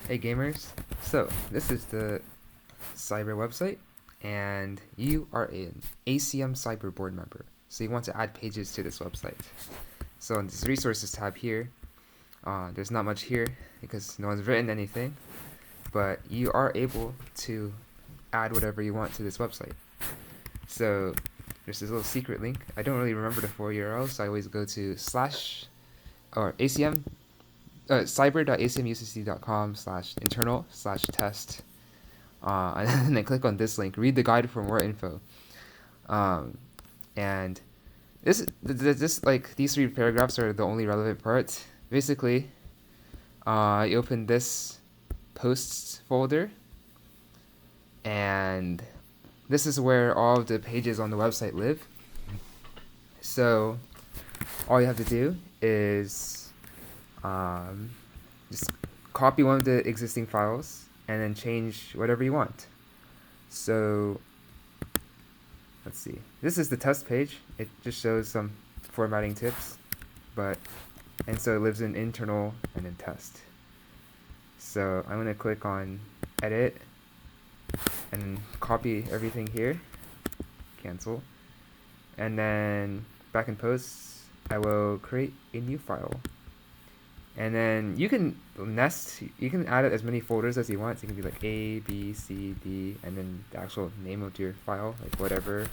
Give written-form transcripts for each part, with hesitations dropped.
Hey gamers, so this is the Cyber website, and you are an ACM Cyber board member. So you want to add pages to this website. So in this resources tab here, there's not much here because no one's written anything, but you are able to add whatever you want to this website. So there's this little secret link. I don't really remember the full URL, so I always go to slash or ACM cyber.acmucc.com/internal/test, and then click on this link. Read the guide for more info. And this like these three paragraphs are the only relevant parts. Basically, you open this posts folder, and this is where all of the pages on the website live. So all you have to do is just copy one of the existing files and then change whatever you want. So let's see. This is the test page. It just shows some formatting tips, and so it lives in internal and in test. So I'm going to click on edit and then copy everything here, cancel, and then back in posts I will create a new file. And then you can you can add as many folders as you want. So it can be like A, B, C, D, and then the actual name of your file, like whatever,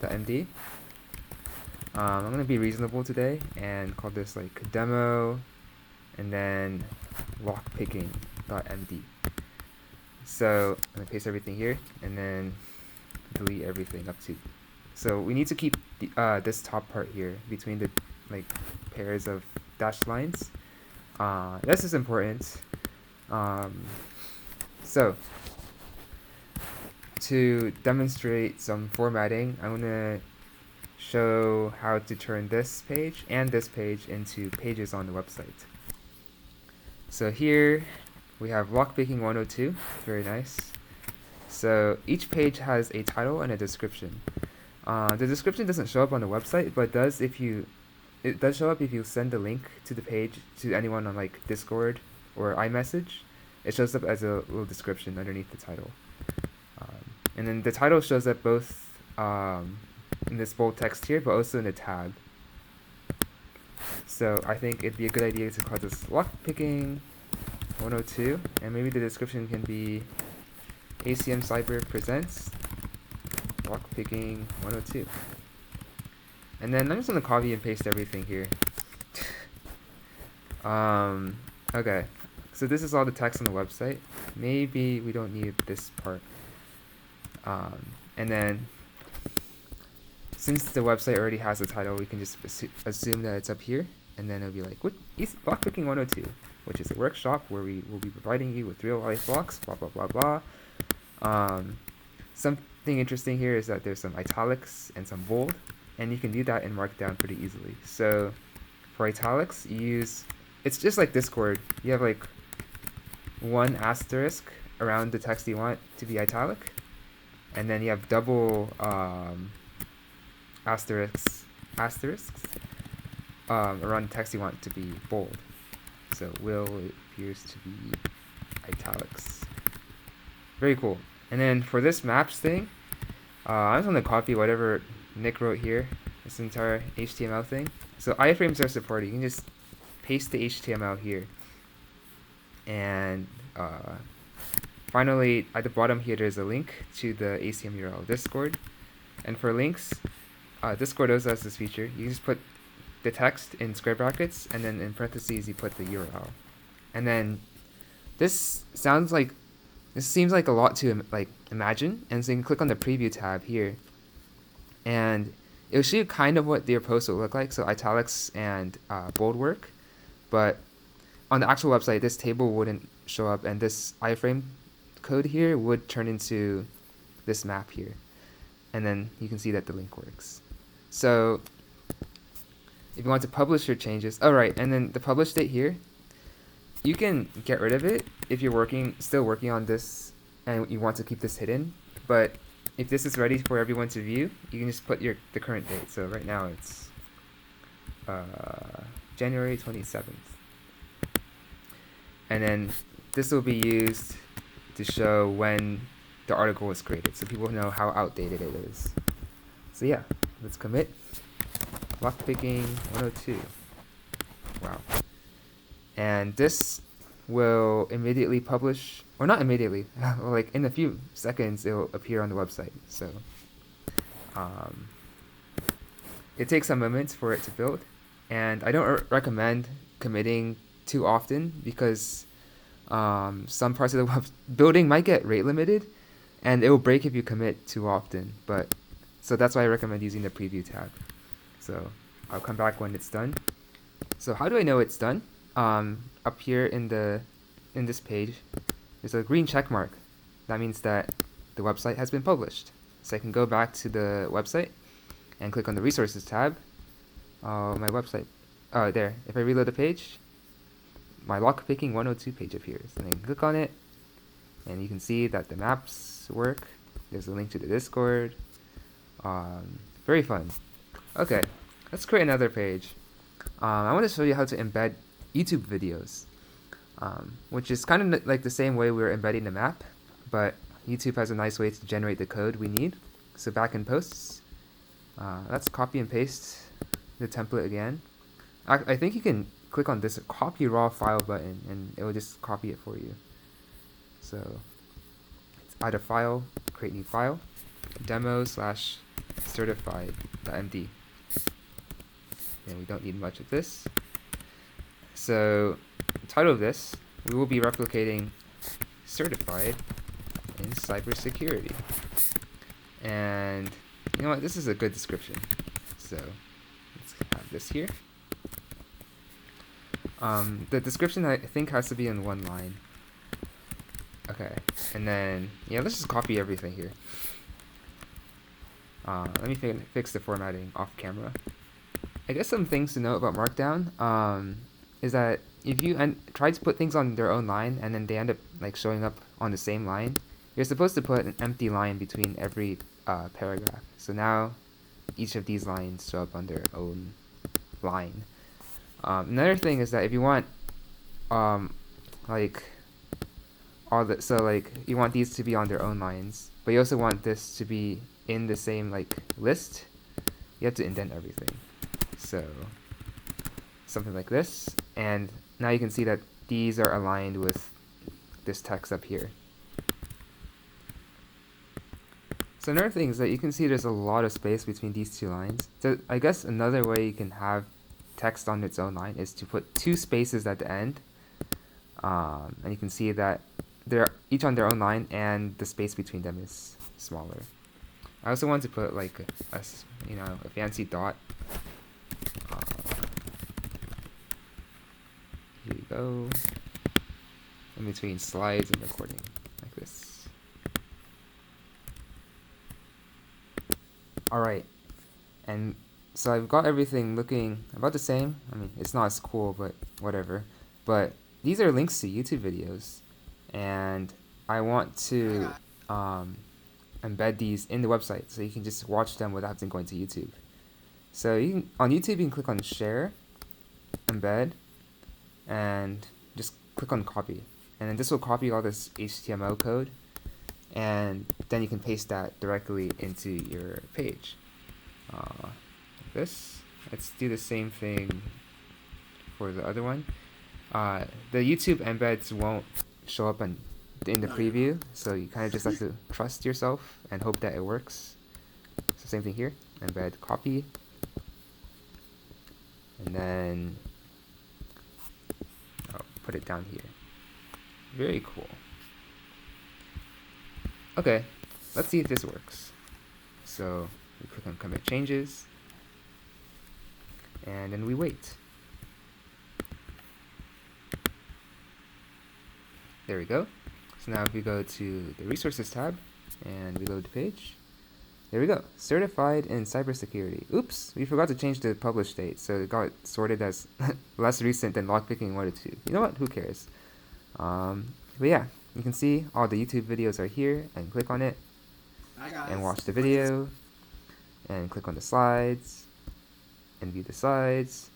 .md. I'm going to be reasonable today and call this like demo, and then lockpicking.md. So I'm going to paste everything here, and then delete everything up to. So we need to keep this top part here between the like pairs of dashed lines. This is important. So to demonstrate some formatting, I'm going to show how to turn this page and this page into pages on the website. So here we have Lockpicking 102, very nice. So each page has a title and a description. The description doesn't show up on the website, but it does show up if you send the link to the page to anyone on like Discord or iMessage. It shows up as a little description underneath the title. And then the title shows up both in this bold text here, but also in a tab. So I think it'd be a good idea to call this Lockpicking 102, and maybe the description can be ACM Cyber presents Lockpicking 102. And then I'm just going to copy and paste everything here. Okay, so this is all the text on the website. Maybe we don't need this part. And then, since the website already has a title, we can just assume that it's up here. And then it'll be like, what is Lockpicking 102, which is a workshop where we will be providing you with real-life blocks, blah, blah, blah, blah. Something interesting here is that there's some italics and some bold, and you can do that in Markdown pretty easily. So for italics, you use, it's just like Discord. You have like one asterisk around the text you want to be italic, and then you have double asterisks around the text you want to be bold. So will appears to be italics. Very cool. And then for this maps thing, I'm just going to copy whatever Nick wrote here, this entire HTML thing. So iframes are supported. You can just paste the HTML here. And finally, at the bottom here, there's a link to the ACM URL Discord. And for links, Discord also has this feature. You just put the text in square brackets, and then in parentheses, you put the URL. And then this seems like a lot to like imagine. And so you can click on the preview tab here, and it'll show you kind of what your post will look like. So italics and bold work, but on the actual website, this table wouldn't show up, and this iframe code here would turn into this map here. And then you can see that the link works. So if you want to publish your changes, and then the publish date here, you can get rid of it if you're still working on this and you want to keep this hidden. But if this is ready for everyone to view, you can just put the current date. So right now it's January 27th. And then this will be used to show when the article was created, so people know how outdated it is. So yeah, let's commit. Lockpicking 102. Wow. And this will immediately publish, or not immediately, like in a few seconds it will appear on the website. So it takes some moments for it to build, and I don't recommend committing too often because some parts of the building might get rate limited, and it will break if you commit too often. So that's why I recommend using the preview tab. So I'll come back when it's done. So how do I know it's done? Up here in this page, there's a green check mark. That means that the website has been published. So I can go back to the website and click on the resources tab. My website, there. If I reload the page, my Lockpicking 102 page appears. And I can click on it, and you can see that the maps work. There's a link to the Discord. Very fun. Okay, let's create another page. I want to show you how to embed YouTube videos, which is kind of like the same way we're embedding the map, but YouTube has a nice way to generate the code we need. So back in posts, let's copy and paste the template again. I think you can click on this copy raw file button and it will just copy it for you. So it's add a file, create new file, demo/certified.md. And we don't need much of this. So the title of this, we will be replicating certified in cybersecurity. And you know what, this is a good description. So let's have this here. The description I think has to be in one line. Okay, and then yeah, let's just copy everything here. Let me fix the formatting off camera. I guess some things to know about Markdown is that if you try to put things on their own line and then they end up like showing up on the same line, you're supposed to put an empty line between every paragraph. So now each of these lines show up on their own line. Another thing is that if you want like you want these to be on their own lines, but you also want this to be in the same like list, you have to indent everything. So something like this, and now you can see that these are aligned with this text up here. So another thing is that you can see there's a lot of space between these two lines. So I guess another way you can have text on its own line is to put two spaces at the end, and you can see that they're each on their own line and the space between them is smaller. I also want to put like a fancy dot. Here you go. In between slides and recording, like this. Alright, and so I've got everything looking about the same. I mean, it's not as cool, but whatever. But these are links to YouTube videos, and I want to embed these in the website so you can just watch them without going to YouTube. So on YouTube, you can click on Share, Embed, and just click on Copy. And then this will copy all this HTML code, and then you can paste that directly into your page. Like this. Let's do the same thing for the other one. The YouTube embeds won't show up in the preview, so you kind of just have to trust yourself and hope that it works. So same thing here. Embed, copy, and then I'll put it down here. Very cool. Okay, let's see if this works. So we click on commit changes, and then we wait. There we go. So now if we go to the resources tab and reload the page, there we go. Certified in cybersecurity. Oops, we forgot to change the publish date, so it got sorted as less recent than Lockpicking 102. You know what? Who cares? But yeah, you can see all the YouTube videos are here, and click on it and watch the video, and click on the slides and view the slides.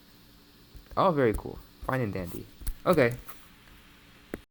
All very cool. Fine and dandy. Okay.